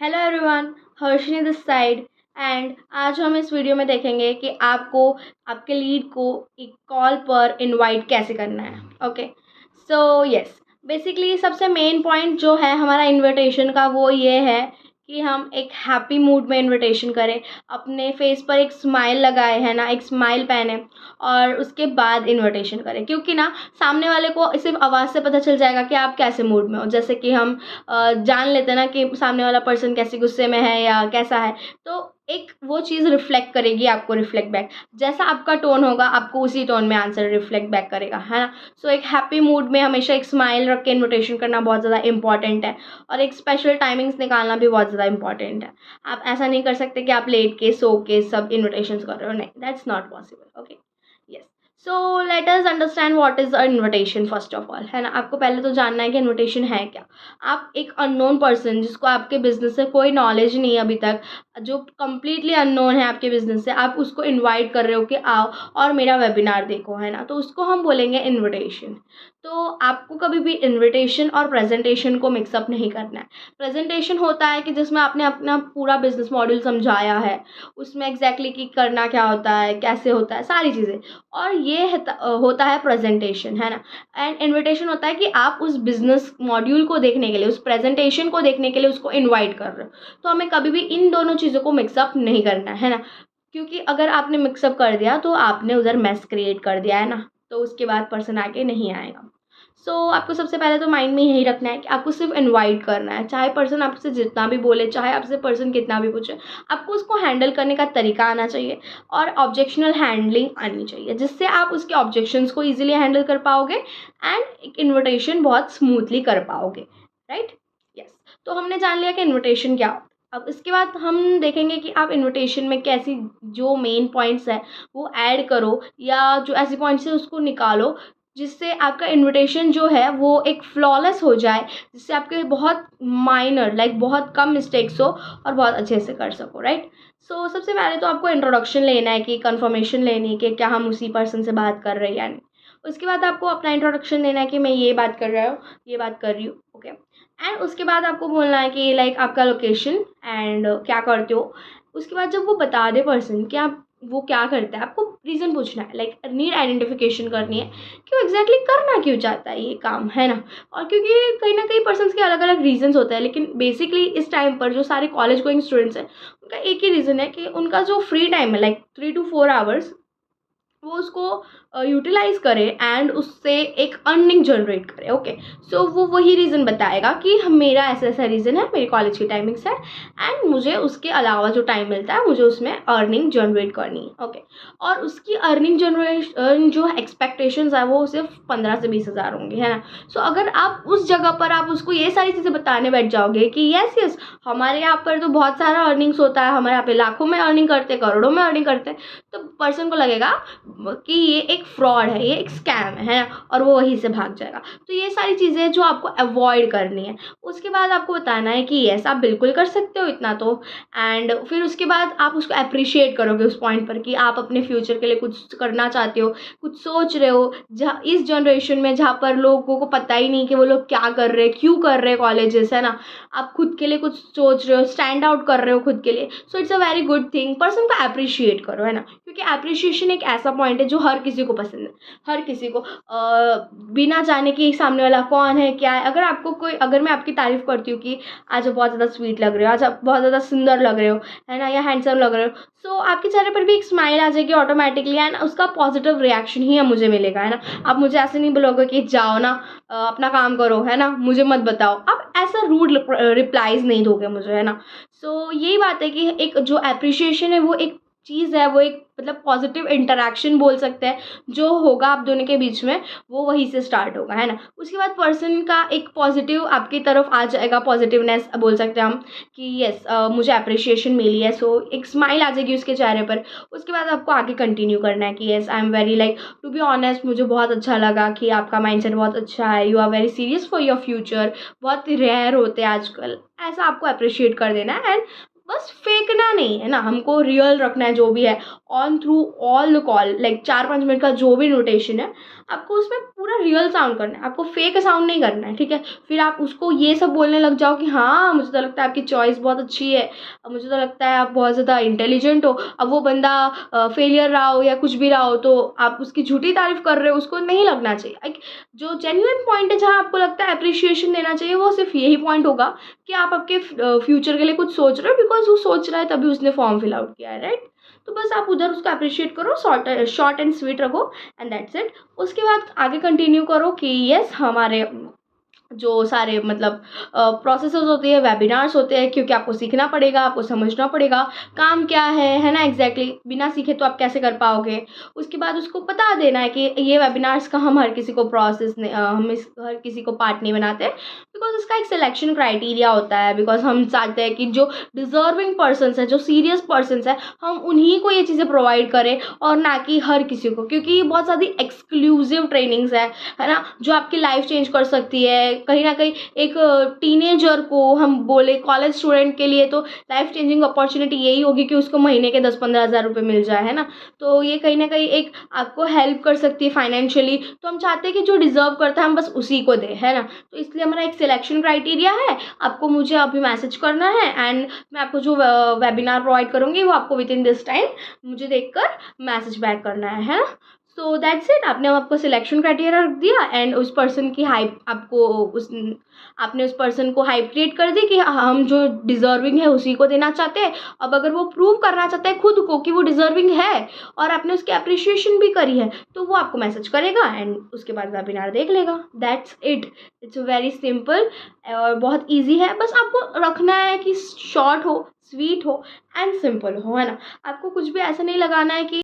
Hello everyone, Harshini this side. And आज हम इस वीडियो में देखेंगे कि आपको आपके लीड को एक कॉल पर इनवाइट कैसे करना है। ओके, सो यस, बेसिकली सबसे मेन पॉइंट जो है हमारा इनविटेशन का वो ये है कि हम एक हैप्पी मूड में इनविटेशन करें, अपने फेस पर एक स्माइल लगाए, है ना, एक स्माइल पहने और उसके बाद इनविटेशन करें। क्योंकि ना सामने वाले को सिर्फ आवाज़ से पता चल जाएगा कि आप कैसे मूड में हो। जैसे कि हम जान लेते हैं ना कि सामने वाला पर्सन कैसे गुस्से में है या कैसा है, तो एक वो चीज़ रिफ्लेक्ट करेगी आपको, रिफ्लेक्ट बैक। जैसा आपका टोन होगा आपको उसी टोन में आंसर रिफ्लेक्ट बैक करेगा, है ना। सो एक हैप्पी मूड में हमेशा एक स्माइल रख के इन्विटेशन करना बहुत ज़्यादा इंपॉर्टेंट है, और एक स्पेशल टाइमिंग्स निकालना भी बहुत ज़्यादा इंपॉर्टेंट है। आप ऐसा नहीं कर सकते कि आप लेट के सो के सब इन्विटेशन कर रहे हो, नहीं, that's not possible. Okay, yes. So let us understand what is a invitation first of all, है ना। आपको पहले तो जानना है कि इन्विटेशन है क्या। आप एक अननोन पर्सन जिसको आपके बिजनेस से कोई नॉलेज नहीं है अभी तक, जो कम्प्लीटली अननोन है आपके बिजनेस से, आप उसको इनवाइट कर रहे हो कि आओ और मेरा वेबिनार देखो, है ना, तो उसको हम बोलेंगे इनविटेशन। तो आपको कभी भी इनविटेशन और प्रेजेंटेशन को मिक्सअप नहीं करना है। प्रेजेंटेशन होता है कि जिसमें आपने अपना पूरा बिजनेस मॉड्यूल समझाया है, उसमें एग्जैक्टली कि करना क्या होता है, कैसे होता है, सारी चीज़ें। और ये होता है प्रेजेंटेशन, है ना। एंड इनविटेशन होता है कि आप उस बिजनेस मॉड्यूल को देखने के लिए, उस प्रेजेंटेशन को देखने के लिए उसको इनवाइट कर रहे हो। तो हमें कभी भी इन दोनों चीज़ों को मिक्सअप नहीं करना है ना। क्योंकि अगर आपने मिक्सअप कर दिया तो आपने उधर मेस क्रिएट कर दिया, है ना, तो उसके बाद पर्सन आके नहीं आएगा। आपको सबसे पहले तो माइंड में यही रखना है कि आपको सिर्फ इनवाइट करना है। चाहे पर्सन आपसे जितना भी बोले, चाहे आपसे पर्सन कितना भी पूछे, आपको उसको हैंडल करने का तरीका आना चाहिए और ऑब्जेक्शनल हैंडलिंग आनी चाहिए, जिससे आप उसके ऑब्जेक्शंस को ईजिली हैंडल कर पाओगे एंड एक इन्विटेशन बहुत स्मूथली कर पाओगे, राइट। यस, तो हमने जान लिया कि इन्विटेशन क्या होता है। अब इसके बाद हम देखेंगे कि आप इन्विटेशन में कैसी जो मेन पॉइंट्स है वो ऐड करो, या जो ऐसे पॉइंट्स है उसको निकालो जिससे आपका इन्विटेशन जो है वो एक फ्लॉलेस हो जाए, जिससे आपके बहुत माइनर लाइक बहुत कम मिस्टेक्स हो और बहुत अच्छे से कर सको, राइट। सबसे पहले तो आपको इंट्रोडक्शन लेना है कि कंफर्मेशन लेनी है कि क्या हम उसी पर्सन से बात कर रहे हैं या नहीं। उसके बाद आपको अपना इंट्रोडक्शन देना है कि मैं ये बात कर रहा हूँ, ये बात कर रही हूँ, ओके। एंड उसके बाद आपको बोलना है कि लाइक आपका लोकेशन एंड क्या करते हो। उसके बाद जब वो बता दे पर्सन कि आप वो क्या करता है, आपको रीज़न पूछना है, लाइक नीड आइडेंटिफिकेशन करनी है कि वो एग्जैक्टली करना क्यों चाहता है ये काम, है ना। और क्योंकि कहीं ना कहीं पर्सन्स के अलग अलग रीजंस होते हैं, लेकिन बेसिकली इस टाइम पर जो सारे कॉलेज गोइंग स्टूडेंट्स हैं उनका एक ही रीज़न है कि उनका जो फ्री टाइम है लाइक 3 to 4 आवर्स, वो उसको यूटिलाइज करे एंड उससे एक अर्निंग जनरेट करे। ओके, वो वही रीज़न बताएगा कि मेरा ऐसा ऐसा रीज़न है, मेरी कॉलेज की टाइमिंग्स है एंड मुझे उसके अलावा जो टाइम मिलता है मुझे उसमें अर्निंग जनरेट करनी है। ओके, और उसकी अर्निंग जनरेशन जो एक्सपेक्टेशंस है वो सिर्फ 15 से 20 हज़ार होंगे, है ना। अगर आप उस जगह पर आप उसको ये सारी चीज़ें बताने बैठ जाओगे कि यस यस हमारे यहाँ पर तो बहुत सारा अर्निंग्स होता है, हमारे यहाँ पे लाखों में अर्निंग करते, करोड़ों में अर्निंग करते, तो पर्सन को लगेगा कि ये एक फ्रॉड है, ये एक स्कैम है ना, और वो वहीं से भाग जाएगा। तो ये सारी चीज़ें जो आपको अवॉइड करनी है। उसके बाद आपको बताना है कि यस आप बिल्कुल कर सकते हो इतना तो, एंड फिर उसके बाद आप उसको अप्रिशिएट करोगे उस पॉइंट पर कि आप अपने फ्यूचर के लिए कुछ करना चाहते हो, कुछ सोच रहे हो। जहाँ इस जनरेशन में जहाँ पर लोगों को पता ही नहीं कि वो लोग क्या कर रहे हैं, क्यों कर रहे हैं कॉलेजेस, है ना, आप खुद के लिए कुछ सोच रहे हो, स्टैंड आउट कर रहे हो खुद के लिए। It's a very good thing, person को अप्रिशिएट करो, है ना। क्योंकि अप्रिशिएशन एक ऐसा पॉइंट है जो हर किसी को पसंद है, हर किसी को बिना जाने कि सामने वाला कौन है क्या है। अगर आपको कोई, अगर मैं आपकी तारीफ करती हूँ कि आज आप बहुत ज़्यादा स्वीट लग रहे हो, आज आप बहुत ज़्यादा सुंदर लग रहे हो, है ना, या हैंडसम लग रहे हो, आपके चेहरे पर भी एक स्माइल आ जाएगी ऑटोमेटिकली एंड उसका पॉजिटिव रिएक्शन ही मुझे मिलेगा, है ना। आप मुझे ऐसे नहीं बोलोगे कि जाओ ना अपना काम करो, है ना, मुझे मत बताओ, आप ऐसा रूड रिप्लाईज नहीं दोगे मुझे, है ना। यही बात है कि एक जो अप्रिशिएशन है वो एक चीज़ है, वो एक मतलब पॉजिटिव इंटरेक्शन बोल सकते हैं जो होगा आप दोनों के बीच में, वो वहीं से स्टार्ट होगा, है ना। उसके बाद पर्सन का एक पॉजिटिव आपकी तरफ आ जाएगा, पॉजिटिवनेस बोल सकते हैं हम कि यस मुझे अप्रिशिएशन मिली है, एक स्माइल आ जाएगी उसके चेहरे पर। उसके बाद आपको आगे कंटिन्यू करना है कि yes I am very like to be honest, मुझे बहुत अच्छा लगा कि आपका माइंडसेट बहुत अच्छा है, you are very serious for your future, बहुत रेयर होते हैं आजकल, ऐसा आपको अप्रिशिएट कर देना है। एंड बस फेंकना नहीं है ना, हमको रियल रखना है जो भी है, on through all the call, like 4-5 minute का जो भी नोटेशन है, आपको उसमें पूरा रियल साउंड करना है, आपको फेक साउंड नहीं करना है, ठीक है। फिर आप उसको ये सब बोलने लग जाओ कि हाँ मुझे तो लगता है आपकी चॉइस बहुत अच्छी है, अब मुझे तो लगता है आप बहुत ज़्यादा इंटेलिजेंट हो। अब वो बंदा फेलियर रहा हो या कुछ भी रहा हो, तो आप उसकी झूठी तारीफ कर रहे हो, उसको नहीं लगना चाहिए। एक जो जेन्युइन पॉइंट है जहाँ आपको लगता है अप्रिशिएशन देना चाहिए, वो सिर्फ यही पॉइंट होगा कि आप आपके फ्यूचर के लिए कुछ सोच रहे हो, बिकॉज वो सोच रहा है तभी उसने फॉर्म फिल आउट किया है, राइट। तो बस आप उधर उसको अप्रिशिएट करो, शॉर्ट एंड स्वीट रखो, एंड दैट्स इट। उसके बाद आगे कंटिन्यू करो कि यस हमारे जो सारे मतलब प्रोसेसेस होती है, वेबिनार्स होते हैं, क्योंकि आपको सीखना पड़ेगा, आपको समझना पड़ेगा काम क्या है ना, एग्जैक्टली बिना सीखे तो आप कैसे कर पाओगे। उसके बाद उसको बता देना है कि ये वेबिनार्स का हम हर किसी को हम इस हर किसी को पार्ट नहीं बनाते, बिकॉज इसका एक सिलेक्शन क्राइटेरिया होता है, बिकॉज हम चाहते हैं कि जो डिजर्विंग पर्सनस है, जो सीरियस पर्सनस है, हम उन्हीं को ये चीज़ें प्रोवाइड करें, और ना कि हर किसी को, क्योंकि ये बहुत ज़्यादा एक्सक्लूसिव ट्रेनिंग्स है ना, जो आपकी लाइफ चेंज कर सकती है। कहीं ना कहीं एक टीनेजर को हम बोले, कॉलेज स्टूडेंट के लिए तो लाइफ चेंजिंग अपॉर्चुनिटी यही होगी कि उसको महीने के 10-15 हज़ार रुपये मिल जाए, है ना। तो ये कहीं ना कहीं एक आपको हेल्प कर सकती है फाइनेंशियली, तो हम चाहते हैं कि जो डिजर्व करता है हम बस उसी को दें, है ना। तो इसलिए हमारा एक सिलेक्शन क्राइटेरिया है, आपको मुझे अभी मैसेज करना है, एंड मैं आपको जो वेबिनार प्रोवाइड करूँगी वो आपको विद इन दिस टाइम मुझे देखकर मैसेज बैक करना है ना। So that's it. आपको सिलेक्शन क्राइटेरिया रख दिया, एंड उस पर्सन की हाइप आपको उस आपने उस पर्सन को हाइप क्रिएट कर दी कि हम जो डिजर्विंग है उसी को देना चाहते हैं। अब अगर वो प्रूव करना चाहता है खुद को कि वो डिजर्विंग है, और आपने उसकी अप्रिशिएशन भी करी है, तो वो आपको मैसेज करेगा, एंड उसके बाद वेबिनार देख लेगा। That's it. It's very simple और बहुत ईजी है। बस आपको रखना है कि शॉर्ट हो, स्वीट हो, एंड सिंपल हो, है ना। आपको कुछ भी ऐसा नहीं लगाना है कि